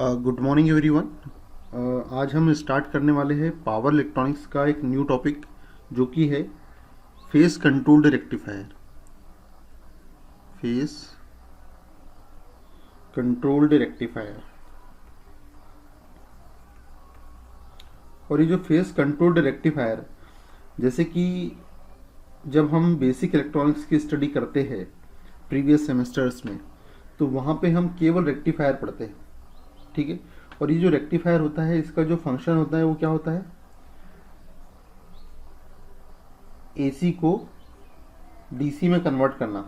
Good morning everyone. आज हम start करने वाले हैं पावर इलेक्ट्रॉनिक्स का एक न्यू टॉपिक जो कि है face controlled rectifier. Face controlled rectifier. और ये जो फेस कंट्रोल्ड रेक्टिफायर, जैसे कि जब हम बेसिक इलेक्ट्रॉनिक्स की स्टडी करते हैं प्रीवियस सेमेस्टर्स में, तो वहाँ पे हम केवल रेक्टिफायर पढ़ते हैं, ठीक है। और ये जो रेक्टिफायर होता है, इसका जो फंक्शन होता है वो क्या होता है? एसी को डीसी में कन्वर्ट करना,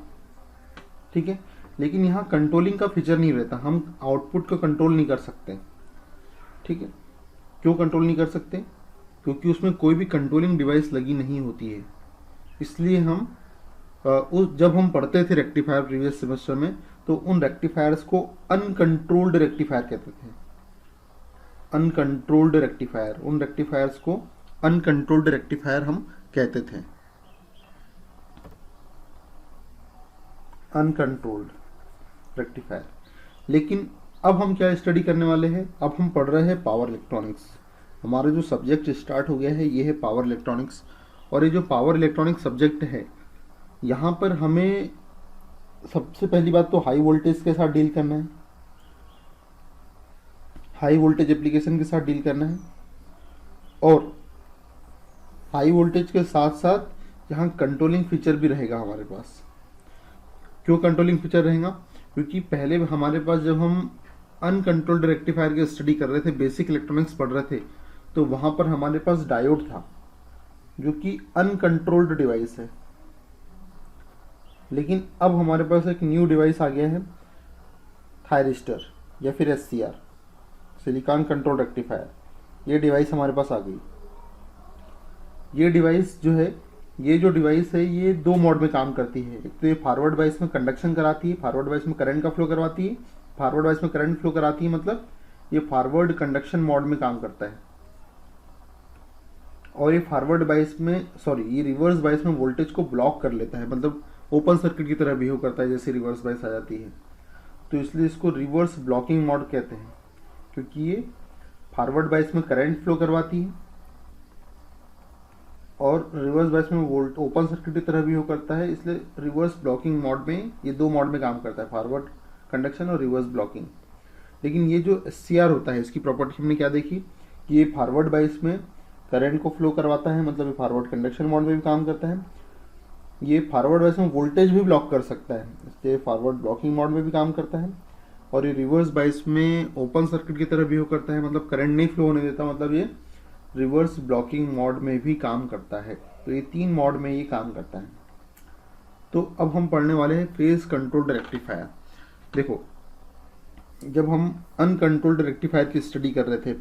ठीक है। लेकिन यहाँ कंट्रोलिंग का फीचर नहीं रहता, हम आउटपुट को कंट्रोल नहीं कर सकते, ठीक है। क्यों कंट्रोल नहीं कर सकते? क्योंकि उसमें कोई भी कंट्रोलिंग डिवाइस लगी नहीं होती है। इसलिए हम जब हम पढ़ते थे रेक्टिफायर प्रीवियस सेमेस्टर में, तो उन रेक्टिफायर्स को अनकंट्रोल्ड रेक्टिफायर कहते थे। अनकंट्रोल्ड रेक्टिफायर, उन रेक्टिफायर्स को अनकंट्रोल्ड रेक्टिफायर हम कहते थे। Uncontrolled rectifier. लेकिन अब हम क्या स्टडी करने वाले हैं? अब हम पढ़ रहे हैं पावर इलेक्ट्रॉनिक्स। हमारा जो सब्जेक्ट स्टार्ट हो गया है ये है पावर इलेक्ट्रॉनिक्स। और ये जो पावर इलेक्ट्रॉनिक्स सब्जेक्ट है, यहाँ पर हमें सबसे पहली बात तो हाई वोल्टेज के साथ डील करना है, हाई वोल्टेज एप्लीकेशन के साथ डील करना है। और हाई वोल्टेज के साथ साथ यहाँ कंट्रोलिंग फीचर भी रहेगा हमारे पास। क्यों कंट्रोलिंग फीचर रहेगा? क्योंकि पहले हमारे पास जब हम अनकंट्रोल्ड रेक्टिफायर की स्टडी कर रहे थे, बेसिक इलेक्ट्रॉनिक्स पढ़ रहे थे, तो वहाँ पर हमारे पास डायोड था जो कि अनकंट्रोल्ड डिवाइस है। लेकिन अब हमारे पास एक न्यू डिवाइस आ गया है, थायरिस्टर या फिर एससीआर, सिलिकॉन कंट्रोल रेक्टिफायर। ये डिवाइस हमारे पास आ गई। ये डिवाइस जो है, ये जो डिवाइस है, ये दो मोड में काम करती है। एक तो ये फॉरवर्ड बायस में कंडक्शन कराती है, फॉरवर्ड बायस में करंट का फ्लो करवाती है। फॉरवर्ड बायस में करंट फ्लो कराती है मतलब ये फॉरवर्ड कंडक्शन मोड में काम करता है। और ये फॉरवर्ड बायस में, ये रिवर्स बायस में वोल्टेज को ब्लॉक कर लेता है, मतलब ओपन सर्किट की तरह बिहेव करता है जैसे रिवर्स बायस आ जाती है। तो इसलिए इसको रिवर्स ब्लॉकिंग मोड कहते हैं, क्योंकि ये फॉरवर्ड बायस में करंट फ्लो करवाती है और रिवर्स बायस में वोल्ट ओपन सर्किट की तरह भी हो करता है। इसलिए रिवर्स ब्लॉकिंग मोड में, ये दो मोड में काम करता है, फॉरवर्ड कंडक्शन और रिवर्स ब्लॉकिंग। लेकिन ये जो एससीआर होता है, इसकी प्रॉपर्टी हमने क्या देखी कि ये फॉरवर्ड बायस में करंट को फ्लो करवाता है, मतलब ये फॉरवर्ड कंडक्शन मोड में भी काम करता है। ये फॉरवर्ड बायस में वोल्टेज भी ब्लॉक कर सकता है, इसलिए फॉरवर्ड ब्लॉकिंग मोड में भी काम करता है। और ये रिवर्स बायस में ओपन सर्किट की तरह बिहेव करता है, मतलब करंट नहीं फ्लो होने देता, मतलब ये रिवर्स ब्लॉकिंग मोड में भी काम करता है। तो ये तीन मोड में ये काम करता है। तो अब हम पढ़ने वाले हैं फेज कंट्रोल्ड रेक्टिफायर। देखो, जब हम अनकंट्रोल्ड रेक्टिफायर की स्टडी कर रहे थे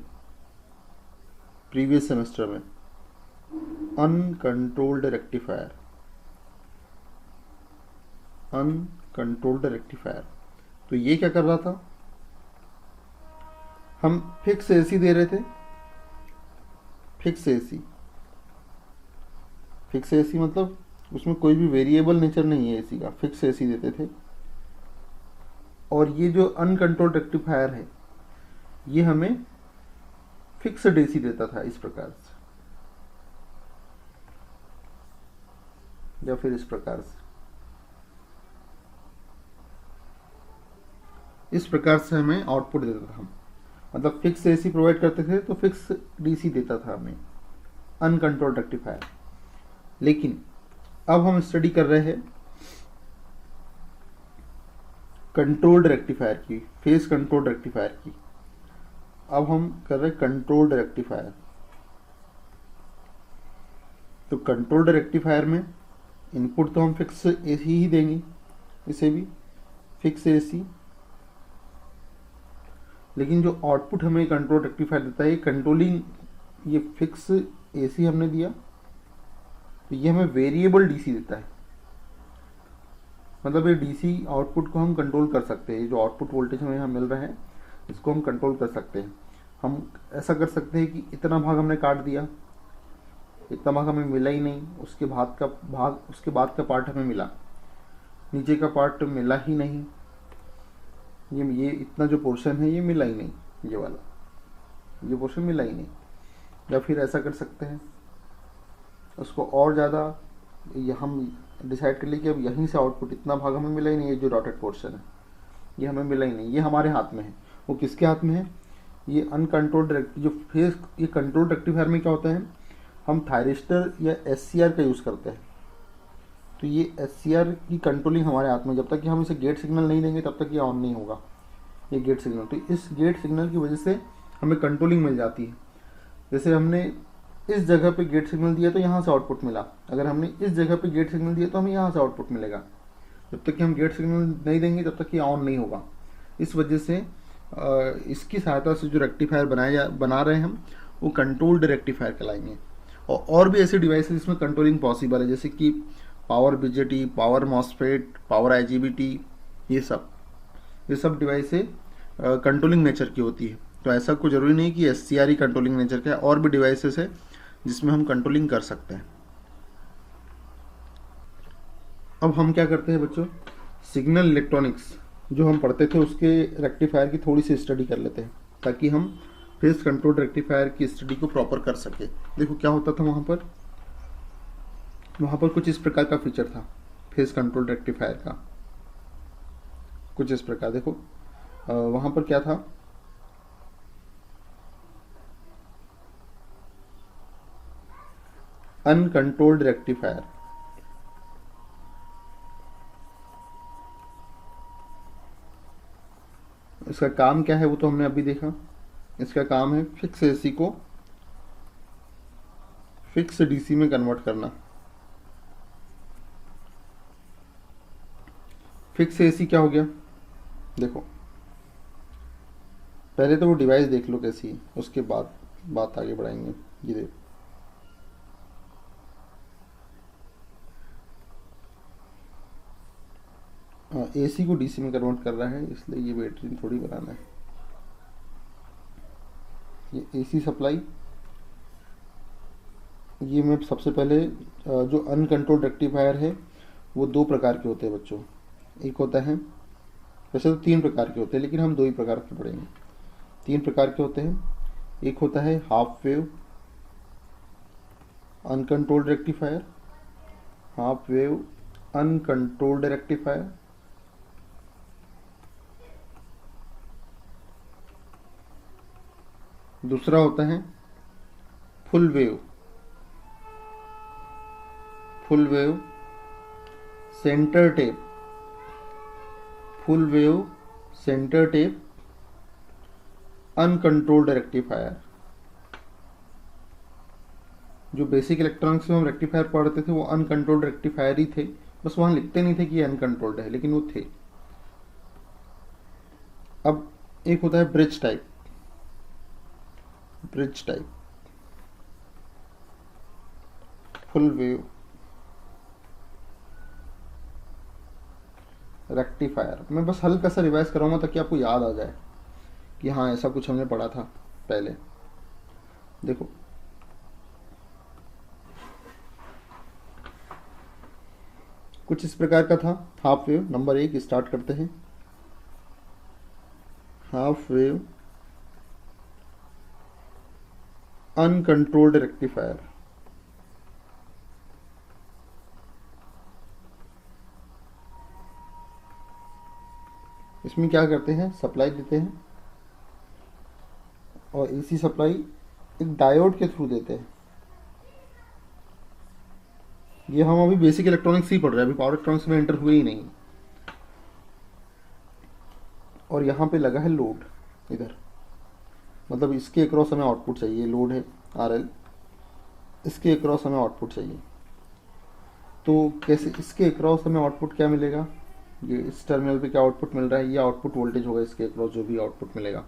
प्रीवियस सेमेस्टर में, अनकंट्रोल्ड रेक्टिफायर, अनकंट्रोल्ड रेक्टिफायर, तो ये क्या कर रहा था? हम फिक्स एसी दे रहे थे, फिक्स एसी। फिक्स एसी मतलब उसमें कोई भी वेरिएबल नेचर नहीं है एसी का, फिक्स एसी देते थे। और ये जो अनकंट्रोल्ड रेक्टिफायर है, ये हमें फिक्स्ड एसी देता था इस प्रकार से, या फिर इस प्रकार से। इस प्रकार से हमें आउटपुट देता था। हम मतलब फिक्स एसी प्रोवाइड करते थे तो फिक्स डीसी देता था हमें अनकंट्रोल्ड रेक्टिफायर। लेकिन अब हम स्टडी कर रहे हैं कंट्रोल्ड रेक्टिफायर की, फेस कंट्रोल्ड रेक्टिफायर की। अब हम कर रहे हैं कंट्रोल्ड रेक्टिफायर। तो कंट्रोल्ड रेक्टिफायर में इनपुट तो हम फिक्स एसी ही देंगे, इसे भी फिक्स एसी। लेकिन जो आउटपुट हमें कंट्रोल रेक्टिफायर देता है, कंट्रोलिंग, ये फिक्स एसी हमने दिया तो ये हमें वेरिएबल डीसी देता है। मतलब ये डीसी आउटपुट को हम कंट्रोल कर सकते हैं। जो आउटपुट वोल्टेज हमें यहाँ मिल रहा है, इसको हम कंट्रोल कर सकते हैं। हम ऐसा कर सकते हैं कि इतना भाग हमने काट दिया, इतना भाग हमें मिला ही नहीं, उसके बाद का पार्ट हमें मिला, नीचे का पार्ट मिला ही नहीं, ये इतना जो पोर्शन है ये मिला ही नहीं। ये वाला, ये पोर्शन मिला ही नहीं। या फिर ऐसा कर सकते हैं, उसको और ज़्यादा ये हम डिसाइड कर लिए कि अब यहीं से आउटपुट इतना भाग हमें मिला ही नहीं, ये जो डॉटेड पोर्शन है ये हमें मिला ही नहीं, ये हमारे हाथ में है। वो किसके हाथ में है? ये अनकंट्रोल्ड जो फेस, ये कंट्रोल रेक्टिफायर में क्या होता है, हम थायरिस्टर या SCR का यूज़ करते हैं। तो ये SCR की कंट्रोलिंग हमारे हाथ में, जब तक कि हम इसे गेट सिग्नल नहीं देंगे तब तक ये ऑन नहीं होगा, ये गेट सिग्नल। तो इस गेट सिग्नल की वजह से हमें कंट्रोलिंग मिल जाती है। जैसे हमने इस जगह पे गेट सिग्नल दिया तो यहाँ से आउटपुट मिला, अगर हमने इस जगह पे गेट सिग्नल दिया तो हमें यहाँ से आउटपुट मिलेगा। जब तक कि हम गेट सिग्नल नहीं देंगे तब तक ये ऑन नहीं होगा। इस वजह से इसकी सहायता से जो रेक्टिफायर बना रहे हैं हम, वो कंट्रोल्ड रेक्टिफायर कहलाएंगे। और भी ऐसे डिवाइसेस इसमें कंट्रोलिंग पॉसिबल है, जैसे कि power BJT, power MOSFET, power IGBT, ये सब डिवाइसें कंट्रोलिंग नेचर की होती है। तो ऐसा कोई ज़रूरी नहीं कि SCR ही कंट्रोलिंग नेचर का है, और भी डिवाइसेस है जिसमें हम कंट्रोलिंग कर सकते हैं। अब हम क्या करते हैं बच्चों, सिग्नल इलेक्ट्रॉनिक्स जो हम पढ़ते थे उसके रेक्टिफायर की थोड़ी सी स्टडी कर लेते हैं, ताकि हम फेस कंट्रोल रेक्टिफायर की स्टडी को प्रॉपर कर सके। देखो क्या होता था वहाँ पर कुछ इस प्रकार का फीचर था फेस कंट्रोल रेक्टिफायर का, कुछ इस प्रकार। देखो वहाँ पर क्या था, अनकंट्रोल्ड रेक्टिफायर। इसका काम क्या है वो तो हमने अभी देखा। इसका काम है फिक्स AC को फिक्स DC में कन्वर्ट करना। फिक्स AC क्या हो गया, देखो पहले तो वो डिवाइस देख लो कैसी है, उसके बाद बात आगे बढ़ाएंगे। ये देखो AC को DC में कन्वर्ट कर रहा है, इसलिए ये बैटरी थोड़ी बनाना है। ये AC सप्लाई, ये मैं सबसे पहले जो अनकंट्रोल्ड रेक्टिफायर है वो दो प्रकार के होते हैं बच्चों। एक होता है, वैसे तो 3 प्रकार के होते हैं लेकिन हम 2 ही प्रकार के पढ़ेंगे। 3 प्रकार के होते हैं। एक होता है half wave uncontrolled rectifier, half wave uncontrolled rectifier. दूसरा होता है full wave centre tap, full wave centre tap uncontrolled rectifier. जो बेसिक इलेक्ट्रॉनिक्स में हम रेक्टिफायर पढ़ते थे वो अनकंट्रोल्ड रेक्टिफायर ही थे, बस वहां लिखते नहीं थे कि ये अनकंट्रोल्ड है, लेकिन वो थे। अब एक होता है bridge type full wave rectifier. मैं बस हल्का सा रिवाइज कराऊंगा ताकि आपको याद आ जाए कि हाँ ऐसा कुछ हमने पढ़ा था पहले। देखो कुछ इस प्रकार का था हाफ वेव। नंबर 1 स्टार्ट करते हैं। Half wave uncontrolled rectifier. इसमें क्या करते हैं, सप्लाई देते हैं और AC सप्लाई एक डायोड के थ्रू देते हैं। ये हम अभी बेसिक इलेक्ट्रॉनिक्स ही पढ़ रहे हैं, अभी पावर इलेक्ट्रॉनिक्स में एंटर हुए ही नहीं। और यहाँ पे लगा है लोड, इधर मतलब इसके अक्रॉस हमें आउटपुट चाहिए। लोड है RL, इसके अक्रॉस हमें आउटपुट चाहिए। तो कैसे, इसके अक्रॉस हमें आउटपुट क्या मिलेगा, ये इस टर्मिनल पे क्या आउटपुट मिल रहा है, ये आउटपुट वोल्टेज होगा इसके अक्रॉस जो भी आउटपुट मिलेगा।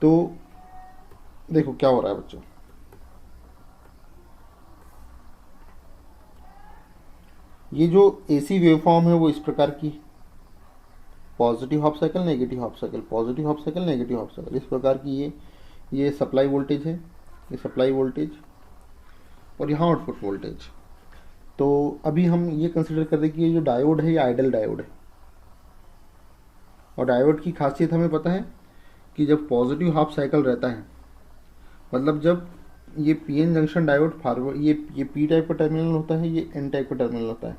तो देखो क्या हो रहा है बच्चों, ये जो AC वेवफॉर्म है वो इस प्रकार की, positive half cycle negative half cycle, positive half cycle negative half cycle, इस प्रकार की ये सप्लाई वोल्टेज है, ये सप्लाई वोल्टेज और यहाँ आउटपुट वोल्टेज। तो अभी हम ये कंसिडर कर रहे हैं कि ये जो डायोड है ये आइडल डायोड है। और डायोड की खासियत हमें पता है कि जब पॉजिटिव हाफ साइकिल रहता है, मतलब जब ये P N junction diode forward, ये पी टाइप का टर्मिनल होता है, ये एन टाइप का टर्मिनल होता है।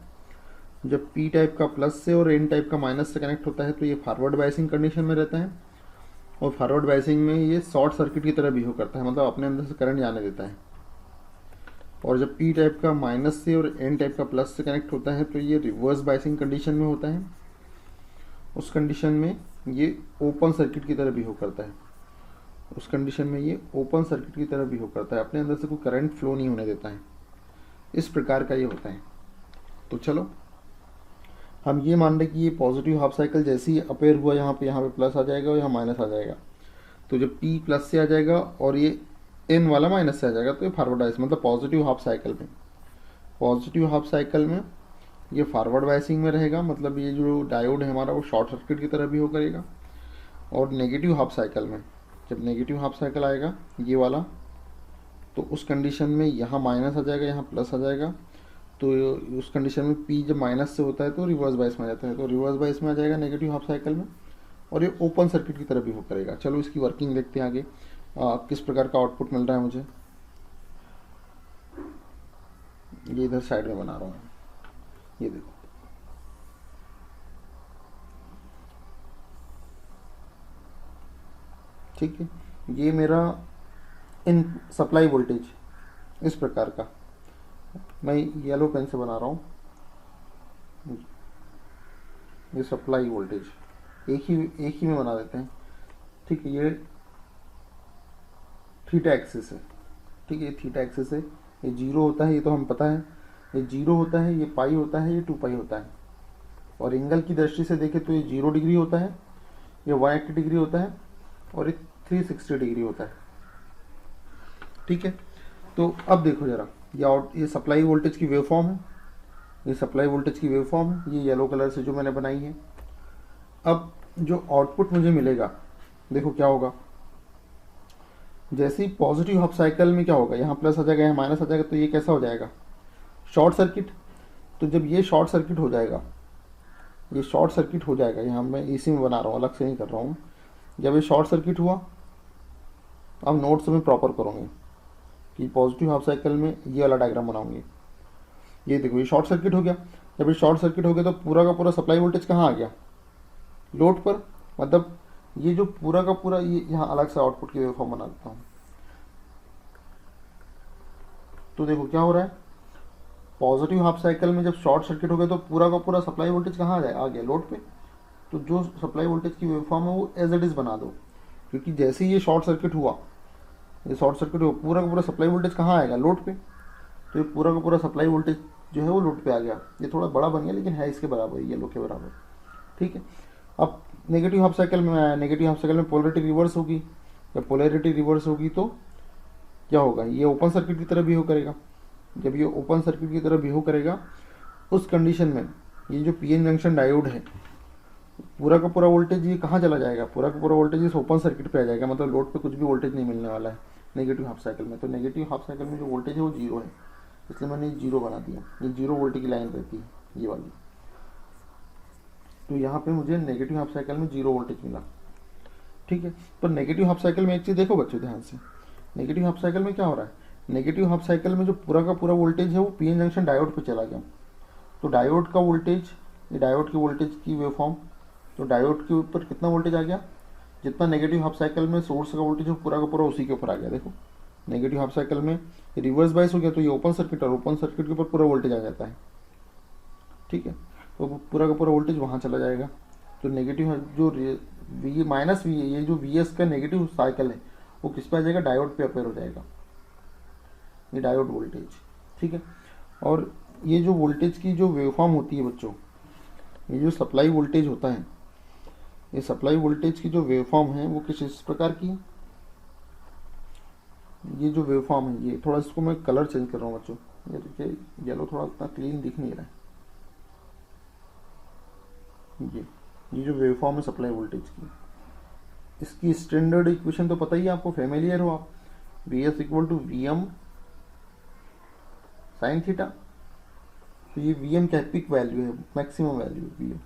जब पी टाइप का प्लस से और एन टाइप का माइनस से कनेक्ट होता है तो ये फॉरवर्ड बायसिंग कंडीशन में रहता है, और फॉरवर्ड बायसिंग में ये शॉर्ट सर्किट की तरह बिहेव करता है, मतलब अपने अंदर से करंट जाने देता है। और जब पी टाइप का माइनस से और एन टाइप का प्लस से कनेक्ट होता है तो ये रिवर्स बायसिंग कंडीशन में होता है। उस कंडीशन में ये ओपन सर्किट की तरह बिहेव करता है, उस कंडीशन में ये ओपन सर्किट की तरह बिहेव करता है, अपने अंदर से कोई करंट फ्लो नहीं होने देता है। इस प्रकार का ये होता है। तो चलो हम ये मान रहे कि ये पॉजिटिव हाफ साइकिल जैसे ही अपेयर हुआ यहाँ पे प्लस आ जाएगा और यहाँ माइनस आ जाएगा। तो जब पी प्लस से आ जाएगा और ये एन वाला माइनस से आ जाएगा तो ये फॉरवर्ड बायस, मतलब पॉजिटिव हाफ साइकिल में ये फॉरवर्ड बायसिंग में रहेगा, मतलब ये जो डायोड है हमारा वो शॉर्ट सर्किट की तरह भी हो करेगा। और नेगेटिव हाफ साइकिल में जब नेगेटिव हाफ साइकिल आएगा ये वाला, तो उस कंडीशन में यहाँ माइनस आ जाएगा, यहाँ प्लस आ जाएगा। तो उस कंडीशन में पी जब माइनस से होता है तो रिवर्स बायस में आ जाता है, तो रिवर्स बायस में आ जाएगा नेगेटिव हाफ साइकिल में, और ये ओपन सर्किट की तरह भी हो करेगा। चलो इसकी वर्किंग देखते हैं आगे, किस प्रकार का आउटपुट मिल रहा है मुझे। ये इधर साइड में बना रहा हूँ, ये देखो, ठीक है। ये मेरा इन सप्लाई वोल्टेज इस प्रकार का, मैं येलो पेन से बना रहा हूँ। ये सप्लाई वोल्टेज एक ही में बना देते हैं, ठीक है। ये थीटा एक्सिस है, ठीक है, ये थीटा एक्सिस है। ये जीरो होता है, ये तो हम पता है, ये जीरो होता है, ये पाई होता है, ये 2 पाई होता है। और एंगल की दृष्टि से देखें तो ये 0 डिग्री होता है, ये 180 डिग्री होता है, और ये 360 डिग्री होता है, ठीक है। तो अब देखो जरा, ये सप्लाई वोल्टेज की वेवफॉर्म है, ये सप्लाई वोल्टेज की वेवफॉर्म है, ये येलो कलर से जो मैंने बनाई है। अब जो आउटपुट मुझे मिलेगा, देखो क्या होगा। जैसे ही पॉजिटिव हाफ साइकिल में क्या होगा, यहाँ प्लस आ जाएगा, यहाँ माइनस आ जाएगा, तो ये कैसा हो जाएगा, शॉर्ट सर्किट। तो जब ये शॉर्ट सर्किट हो जाएगा, ये शॉर्ट सर्किट हो जाएगा, यहाँ मैं इसी में बना रहा हूँ, अलग से नहीं कर रहा हूँ। जब ये शॉर्ट सर्किट हुआ, अब नोट्स में प्रॉपर करूँगे कि पॉजिटिव हाफ साइकिल में ये वाला डायग्राम बनाऊंगे। ये देखो, ये शॉर्ट सर्किट हो गया। जब ये शॉर्ट सर्किट हो गया तो पूरा का पूरा सप्लाई वोल्टेज कहाँ आ गया, लोड पर। मतलब ये जो पूरा का पूरा, ये यहाँ अलग से आउटपुट की वेवफॉर्म बना देता हूँ। तो देखो क्या हो रहा है, पॉजिटिव हाफ साइकिल में जब शॉर्ट सर्किट हो गया तो पूरा का पूरा सप्लाई वोल्टेज कहाँ आ गया, लोड पे। तो जो सप्लाई वोल्टेज की वेवफॉर्म है वो एज इट इज बना दो, क्योंकि जैसे ही ये शॉर्ट सर्किट हुआ, ये शॉर्ट सर्किट हुआ, पूरा का पूरा सप्लाई वोल्टेज कहाँ आएगा, लोड पे। तो ये पूरा का पूरा सप्लाई वोल्टेज जो है वो लोड पे आ गया। ये थोड़ा बड़ा बन गया लेकिन है इसके बराबर, ये लो के बराबर, ठीक है। अब नेगेटिव हाफ साइकिल में आया, नेगेटिव हाफ साइकिल में पोलरिटी रिवर्स होगी। जब पोलरिटी रिवर्स होगी तो क्या होगा, ये ओपन सर्किट की तरह बिहेव करेगा। जब ये ओपन सर्किट की तरह बिहेव करेगा, उस कंडीशन में ये जो पी एन जंक्शन डायोड है, पूरा का पूरा वोल्टेज ये कहाँ चला जाएगा, पूरा का पूरा वोल्टेज इस ओपन सर्किट पे आ जाएगा, मतलब लोड पे कुछ भी वोल्टेज नहीं मिलने वाला है नेगेटिव हाफ साइकिल में। तो नेगेटिव हाफ साइकिल में जो वोल्टेज है वो 0 है, इसलिए मैंने 0 बना दिया। ये 0 वोल्ट की लाइन रहती है, ये वाली। तो यहाँ पे मुझे नेगेटिव हाफ साइकिल में 0 वोल्टेज मिला, ठीक है। पर नेगेटिव हाफ साइकिल में एक चीज़ देखो बच्चों ध्यान से, नेगेटिव हाफ साइकिल में क्या हो रहा है, नेगेटिव हाफ साइकिल में जो पूरा का पूरा वोल्टेज है वो पी एन जंक्शन डायोड पे चला गया। तो डायोड का वोल्टेज, ये डायोड के वोल्टेज की वेवफॉर्म, तो डायोड के ऊपर कितना वोल्टेज आ गया, जितना नेगेटिव हाफ साइकिल में सोर्स का वोल्टेज हो पूरा का पूरा उसी के ऊपर आ गया। देखो नेगेटिव हाफ साइकिल में रिवर्स बायस हो गया तो ये ओपन सर्किट, और ओपन सर्किट के ऊपर पूरा वोल्टेज आ जाता है, ठीक है। तो पूरा का पूरा वोल्टेज वहाँ चला जाएगा। तो नेगेटिव जो वी माइनस वी, ये जो वी एस का नेगेटिव साइकिल है वो किस पे आ जाएगा, डायोड पे अपेयर हो जाएगा, ये डायोड वोल्टेज, ठीक है। और ये जो वोल्टेज की जो वेवफॉर्म होती है बच्चों, ये जो सप्लाई वोल्टेज होता है, ये सप्लाई वोल्टेज की जो वेवफॉर्म है वो किस इस प्रकार की है। ये जो वेवफॉर्म है, ये थोड़ा इसको मैं कलर चेंज कर रहा हूँ बच्चों, ये देखिए येलो थोड़ा उतना क्लीन दिख नहीं रहा है। ये जो वेवफॉर्म है सप्लाई वोल्टेज की, इसकी स्टैंडर्ड इक्वेशन तो पता ही है आपको, फेमिलियर हो आप, V S equal to V M sine theta. तो ये वी एम क्या पिक वैल्यू है, मैक्सिमम वैल्यू वी एम,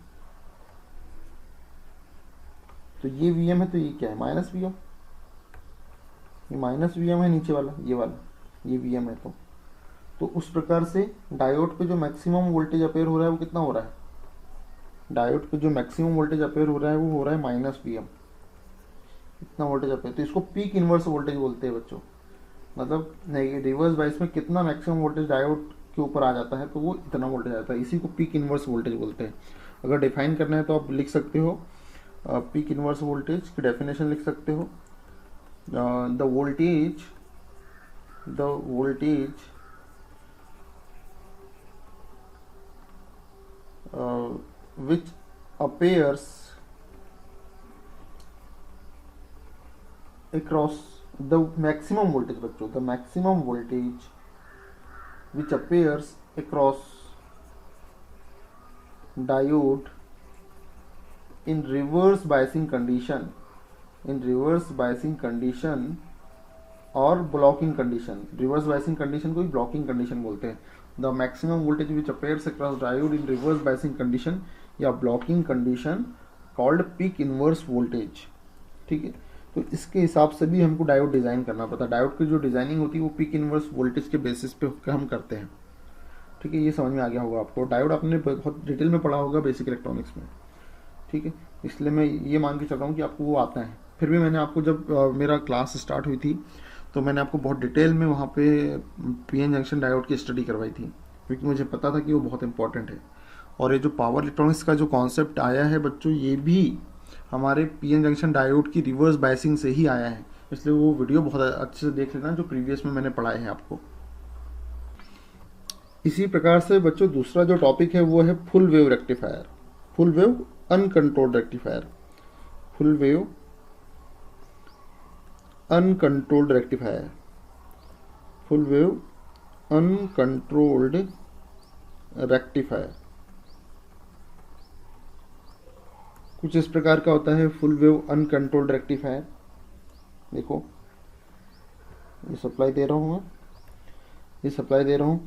तो ये वी एम है, तो ये क्या है, माइनस वी एम, ये माइनस वी एम है नीचे वाला, ये वाला, ये वी एम है। तो उस प्रकार से डायोड पे जो मैक्सिमम वोल्टेज अपेयर हो रहा है वो कितना हो रहा है, डायोड पे जो मैक्सिमम वोल्टेज अपेयर हो रहा है वो हो रहा है माइनस वी एम, इतना वोल्टेज अपेयर। तो इसको पीक इनवर्स वोल्टेज बोलते हैं बच्चों, मतलब रिवर्स बाइस में कितना मैक्सिमम वोल्टेज डायोड के ऊपर आ जाता है तो वो इतना वोल्टेज आता है, इसी को पीक इनवर्स वोल्टेज बोलते हैं। अगर डिफाइन करना है तो आप लिख सकते हो, पीक इनवर्स वोल्टेज की डेफिनेशन लिख सकते हो, the voltage which appears across the maximum voltage, बच्चों the maximum voltage which appears across diode in reverse biasing condition, और blocking condition. Reverse biasing condition को भी ब्लॉकिंग कंडीशन बोलते हैं। The maximum voltage which appears across diode in reverse biasing condition या blocking condition called peak inverse voltage. ठीक है, तो इसके हिसाब से भी हमको डायोड डिजाइन करना पड़ता है। डायोड की जो डिजाइनिंग होती है वो पीक इनवर्स वोल्टेज के बेसिस पे हम करते हैं। ठीक है, ये समझ में आ गया होगा आपको। डायोड आपने बहुत डिटेल में पढ़ा होगा बेसिक इलेक्ट्रॉनिक्स में। ठीक है, इसलिए मैं ये मान के चल रहा हूँ कि आपको वो आता है। फिर भी मैंने आपको जब मेरा क्लास स्टार्ट हुई थी तो मैंने आपको बहुत डिटेल में वहाँ पे पीएन जंक्शन डायोड की स्टडी करवाई थी, क्योंकि मुझे पता था कि वो बहुत इंपॉर्टेंट है। और ये जो पावर इलेक्ट्रॉनिक्स का जो कॉन्सेप्ट आया है बच्चों, ये भी हमारे पीएन जंक्शन डायोड की रिवर्स बाइसिंग से ही आया है। इसलिए वो वीडियो बहुत अच्छे से देख लेना जो प्रीवियस में मैंने पढ़ाए हैं आपको। इसी प्रकार से बच्चों दूसरा जो टॉपिक है वो है full wave rectifier, full wave uncontrolled rectifier, full wave uncontrolled rectifier, full wave uncontrolled rectifier. कुछ इस प्रकार का होता है फुल वेव अनकंट्रोल्ड रेक्टिफायर। देखो ये सप्लाई दे रहा हूं मैं, ये सप्लाई दे रहा हूं,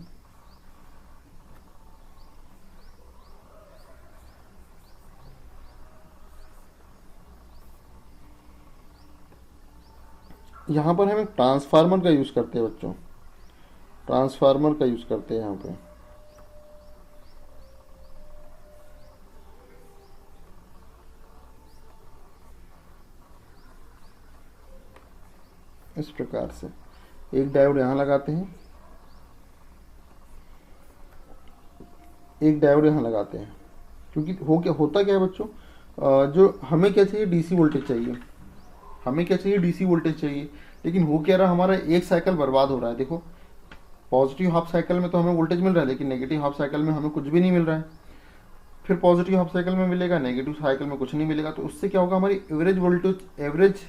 यहाँ पर हम एक ट्रांसफार्मर का यूज करते हैं बच्चों, ट्रांसफार्मर का यूज करते हैं यहाँ पे। इस प्रकार से एक डायोड यहाँ लगाते हैं, एक डायोड यहाँ लगाते हैं, क्योंकि होता क्या है बच्चों, जो हमें क्या चाहिए, डीसी वोल्टेज चाहिए, हमें क्या चाहिए, डीसी वोल्टेज चाहिए। लेकिन हो क्या रहा, हमारा एक साइकिल बर्बाद हो रहा है। देखो पॉजिटिव हाफ साइकिल में तो हमें वोल्टेज मिल रहा है, लेकिन नेगेटिव हाफ साइकिल में हमें कुछ भी नहीं मिल रहा है। फिर पॉजिटिव हाफ साइकिल में मिलेगा, नेगेटिव साइकिल में कुछ नहीं मिलेगा। तो उससे क्या होगा, हमारी एवरेज वोल्टेज, एवरेज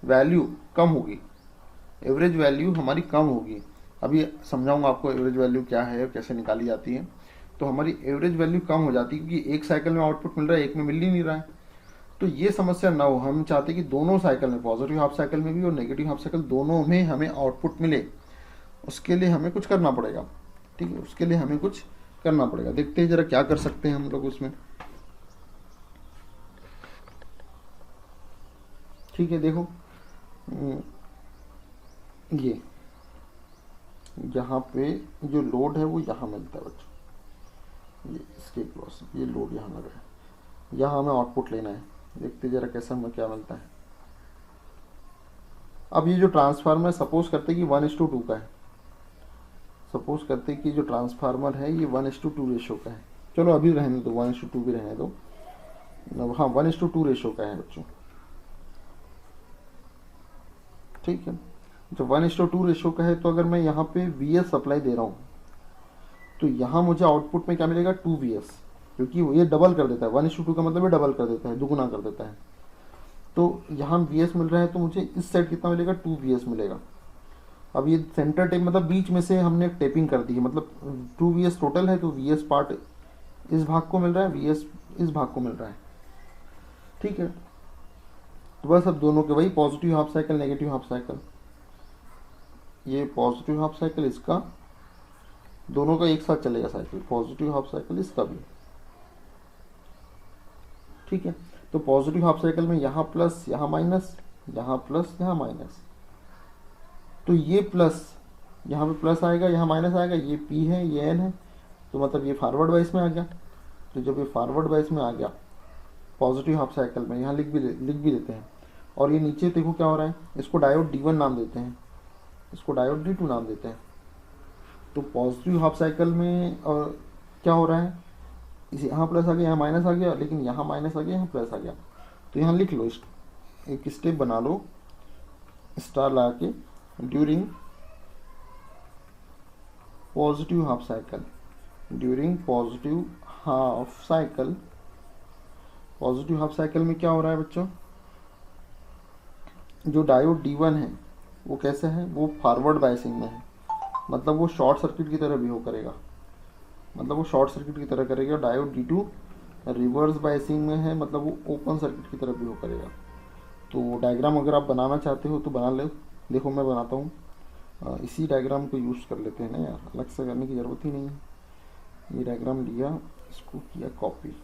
वैल्यू कम होगी, एवरेज वैल्यू हमारी कम होगी। अभी समझाऊंगा आपको एवरेज वैल्यू क्या है, कैसे निकाली जाती है। तो हमारी एवरेज वैल्यू कम हो जाती है, क्योंकि एक साइकिल में आउटपुट मिल रहा है, एक में मिल ही नहीं रहा है। तो ये समस्या ना हो, हम चाहते हैं कि दोनों साइकिल में, पॉजिटिव हाफ साइकिल में भी और नेगेटिव हाफ साइकिल दोनों में हमें आउटपुट मिले। उसके लिए हमें कुछ करना पड़ेगा। ठीक है, उसके लिए हमें कुछ करना पड़ेगा। देखते हैं जरा क्या कर सकते हैं हम लोग उसमें। ठीक है, देखो ये यहाँ पे जो लोड है वो यहाँ मिलता है बच्चों, ये इसके क्रॉस ये लोड यहाँ लगा है, यहाँ हमें आउटपुट लेना है। देखते जरा कैसा हमें क्या मिलता है। अब ये जो ट्रांसफार्मर, सपोज करते कि 1:2 का है, सपोज करते कि जो ट्रांसफार्मर है ये 1:2 रेशो का है। चलो अभी रहने दो, 1:2 भी रहने दो। हाँ 1:2 रेशो का है बच्चों। ठीक है, जब 1:2 रेशो का है तो अगर मैं यहाँ पे VS सप्लाई दे रहा हूँ तो यहाँ मुझे आउटपुट में क्या मिलेगा, 2VS, क्योंकि ये डबल कर देता है। 1:2 का मतलब ये डबल कर देता है, दुगुना कर देता है। तो यहाँ VS मिल रहा है तो मुझे इस साइड कितना मिलेगा, 2VS मिलेगा। अब ये सेंटर टेप मतलब बीच में से हमने टेपिंग कर दी है, मतलब 2VS टोटल है, तो VS पार्ट इस भाग को मिल रहा है, VS इस भाग को मिल रहा है। ठीक है, तो बस अब दोनों के वही positive half cycle, negative half cycle, ये पॉजिटिव हाफ साइकिल इसका, दोनों का एक साथ चलेगा साइकिल, पॉजिटिव हाफ साइकिल इसका भी। ठीक है, तो पॉजिटिव हाफ साइकिल में यहाँ प्लस, यहाँ माइनस, यहाँ प्लस, यहाँ माइनस, तो ये प्लस यहाँ पे प्लस आएगा, यहाँ माइनस आएगा, ये P है, ये N है, तो मतलब ये फॉरवर्ड वाइज में आ गया। तो जब ये फॉरवर्ड वाइज में आ गया पॉजिटिव हाफ साइकिल में, यहाँ लिख भी देते हैं। और ये नीचे देखो क्या हो रहा है, इसको डायोड D1 नाम देते हैं, इसको डायोड D2 नाम देते हैं। तो पॉजिटिव हाफ साइकिल में क्या हो रहा है, इसे यहाँ प्लस आ गया, यहाँ माइनस आ गया, लेकिन यहाँ माइनस आ गया, यहाँ प्लस आ गया। तो यहाँ लिख लो, एक स्टेप बना लो स्टार लगा के, during positive half cycle, during positive half cycle. Positive half cycle में क्या हो रहा है बच्चों, जो डायोड D1 है वो कैसे है, वो फॉरवर्ड बायसिंग में है, मतलब वो शॉर्ट सर्किट की तरह बिहेव करेगा, मतलब वो शॉर्ट सर्किट की तरह करेगा। डायोड D2 रिवर्स बायसिंग में है, मतलब वो ओपन सर्किट की तरह बिहेव करेगा। तो डायग्राम अगर आप बनाना चाहते हो तो बना लो, देखो मैं बनाता हूँ। इसी डायग्राम को यूज़ कर लेते हैं ना यार, अलग से करने की ज़रूरत ही नहीं है। ये डायग्राम लिया, इसको किया कॉपी,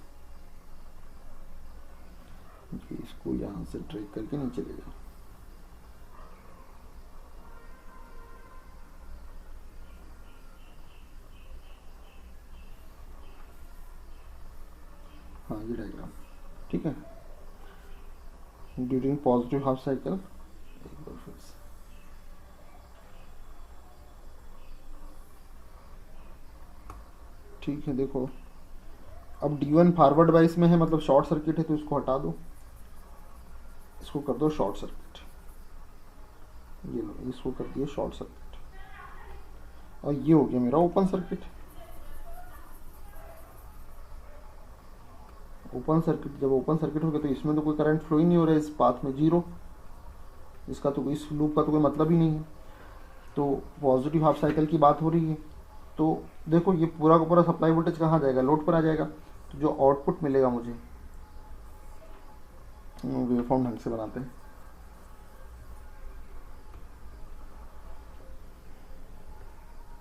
इसको यहाँ से ड्रैग करके नीचे ले जाओ। हाँ ये डायग्राम ठीक है, ड्यूरिंग पॉजिटिव हाफ साइकिल। एक बार फिर से ठीक है, देखो अब D1 फॉरवर्ड वाइज में है, मतलब शॉर्ट सर्किट है, तो इसको हटा दो, इसको कर दो शॉर्ट सर्किट, ये लो इसको कर दिया शॉर्ट सर्किट, और ये हो गया मेरा ओपन सर्किट। ओपन सर्किट, जब ओपन सर्किट हो गया तो इसमें तो कोई करंट फ्लो ही नहीं हो रहा है, इस पाथ में जीरो, इसका तो इस लूप का तो कोई मतलब ही नहीं है। तो पॉजिटिव हाफ साइकिल की बात हो रही है, तो देखो ये पूरा का पूरा सप्लाई वोल्टेज कहाँ जाएगा, लोड पर आ जाएगा। तो जो आउटपुट मिलेगा मुझे, वेवफॉर्म ढंग से बनाते हैं,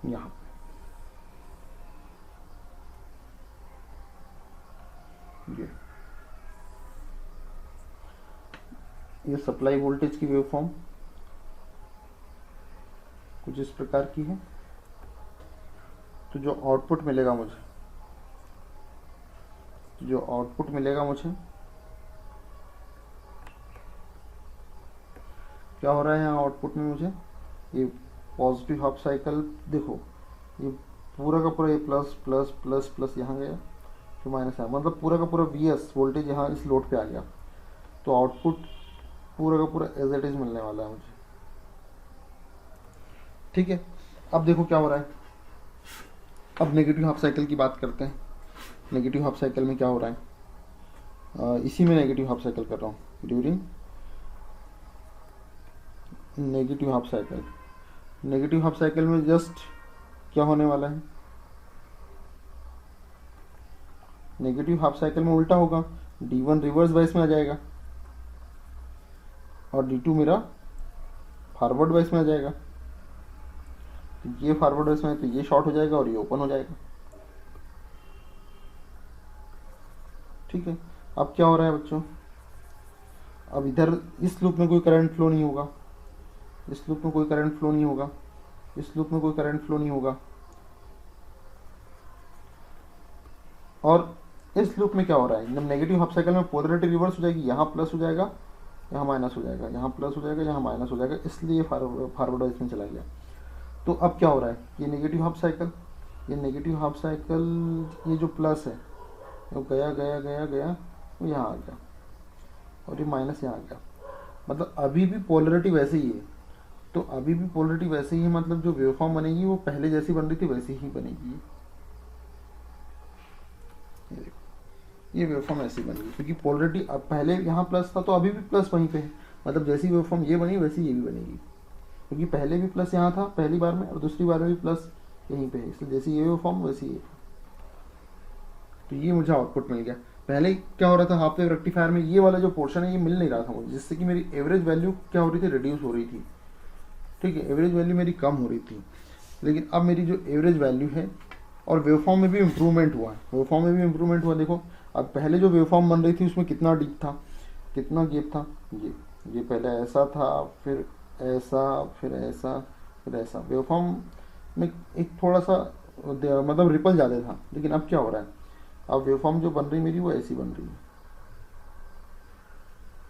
यहाँ ये सप्लाई वोल्टेज की वेवफॉर्म कुछ इस प्रकार की है। तो जो आउटपुट मिलेगा मुझे, क्या हो रहा है यहाँ आउटपुट में मुझे, ये पॉजिटिव हाफ साइकिल देखो, ये पूरा का पूरा ये प्लस प्लस प्लस प्लस यहाँ गया, फिर माइनस आया, मतलब पूरा का पूरा VS वोल्टेज यहाँ इस लोड पे आ गया। तो आउटपुट पूरा का पूरा एज इट इज मिलने वाला है मुझे, ठीक है। अब देखो क्या हो रहा है, अब नेगेटिव हाफ साइकिल की बात करते हैं। नेगेटिव हाफ साइकिल में क्या हो रहा है, इसी में नेगेटिव हाफ साइकिल कर रहा हूँ, during negative half cycle. Negative half cycle में जस्ट क्या होने वाला है, नेगेटिव हाफ साइकिल में उल्टा होगा, D1 रिवर्स वाइज में आ जाएगा और D2 मेरा फॉरवर्ड वाइज में आ जाएगा। तो ये फॉरवर्ड वाइज में है, तो ये शॉर्ट हो जाएगा और ये ओपन हो जाएगा, ठीक है। अब क्या हो रहा है बच्चों, अब इधर इस लूप में कोई करंट फ्लो नहीं होगा, इस लूप में कोई करंट फ्लो नहीं होगा, इस लूप में कोई करंट फ्लो नहीं होगा, और इस लूप में क्या हो रहा है, जब नेगेटिव हाफ साइकिल में पोलरिटी रिवर्स हो जाएगी, यहाँ प्लस हो जाएगा, यहाँ माइनस हो जाएगा, यहाँ प्लस हो जाएगा, यहाँ माइनस हो जाएगा, इसलिए फॉरवर्ड वाइज में चला गया। तो अब क्या हो रहा है, ये नेगेटिव हाफ साइकिल, ये जो प्लस है वो गया गया गया गया, वो यहाँ आ गया, और ये माइनस यहाँ आ गया, मतलब अभी भी पोलरिटी वैसे ही है। तो अभी भी पोलरिटी वैसे ही है, मतलब जो वेवफॉर्म बनेगी वो पहले जैसी बन रही थी वैसी ही बनेगी। ये देखो, ये वेवफॉर्म ऐसी बनेगी, क्योंकि पोलरिटी अब पहले यहाँ प्लस था तो अभी भी प्लस वहीं पे है, मतलब जैसी वेवफॉर्म ये बनी वैसी ये भी बनेगी, क्योंकि पहले भी प्लस यहाँ था पहली बार में और दूसरी बार में भी प्लस यहीं पे है, इसलिए जैसी ये वेवफॉर्म वैसी ये। तो ये मुझे आउटपुट मिल गया। पहले क्या हो रहा था, हाफ वेव रेक्टिफायर में ये वाला जो पोर्शन है ये मिल नहीं रहा था मुझे, जिससे कि मेरी एवरेज वैल्यू क्या हो रही थी, रिड्यूस हो रही थी, ठीक है, एवरेज वैल्यू मेरी कम हो रही थी। लेकिन अब मेरी जो एवरेज वैल्यू है, और वेवफॉर्म में भी इम्प्रूवमेंट हुआ है, देखो अब पहले जो वेवफॉर्म बन रही थी उसमें कितना डीप था, कितना गैप था, ये पहले ऐसा था, फिर ऐसा, फिर ऐसा, फिर ऐसा। वेवफॉर्म में एक थोड़ा सा मतलब रिपल ज़्यादा था, लेकिन अब क्या हो रहा है, अब वेवफॉर्म जो बन रही मेरी वो ऐसी बन रही है,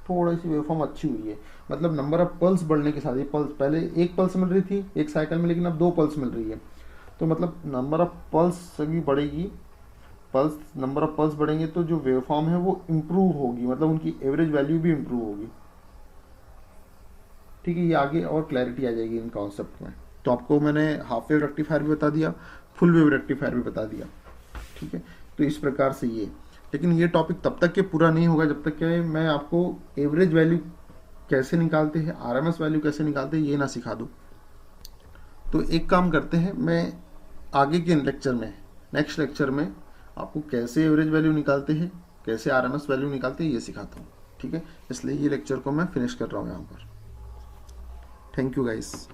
थोड़ी सी वेवफॉर्म अच्छी हुई है। मतलब नंबर ऑफ पल्स बढ़ने के साथ, ये पल्स पहले एक पल्स मिल रही थी एक साइकिल में, लेकिन अब 2 पल्स मिल रही है। तो मतलब नंबर ऑफ पल्स सभी बढ़ेगी, पल्स नंबर ऑफ पल्स बढ़ेंगे तो जो वेवफॉर्म है वो इम्प्रूव होगी, मतलब उनकी एवरेज वैल्यू भी इम्प्रूव होगी। ठीक है, ये आगे और क्लैरिटी आ जाएगी इन कॉन्सेप्ट में। तो आपको मैंने हाफ वेव रेक्टिफायर भी बता दिया, फुल वेव रेक्टिफायर भी बता दिया। ठीक है, तो इस प्रकार से ये, लेकिन ये टॉपिक तब तक के पूरा नहीं होगा जब तक कि मैं आपको एवरेज वैल्यू कैसे निकालते हैं, आरएमएस वैल्यू कैसे निकालते हैं ये ना सिखा दूँ। तो एक काम करते हैं, मैं आगे के लेक्चर में, नेक्स्ट लेक्चर में आपको कैसे एवरेज वैल्यू निकालते हैं, कैसे आरएमएस वैल्यू निकालते हैं ये सिखाता हूँ। ठीक है, इसलिए ये लेक्चर को मैं फिनिश कर रहा हूँ यहाँ पर। Thank you guys.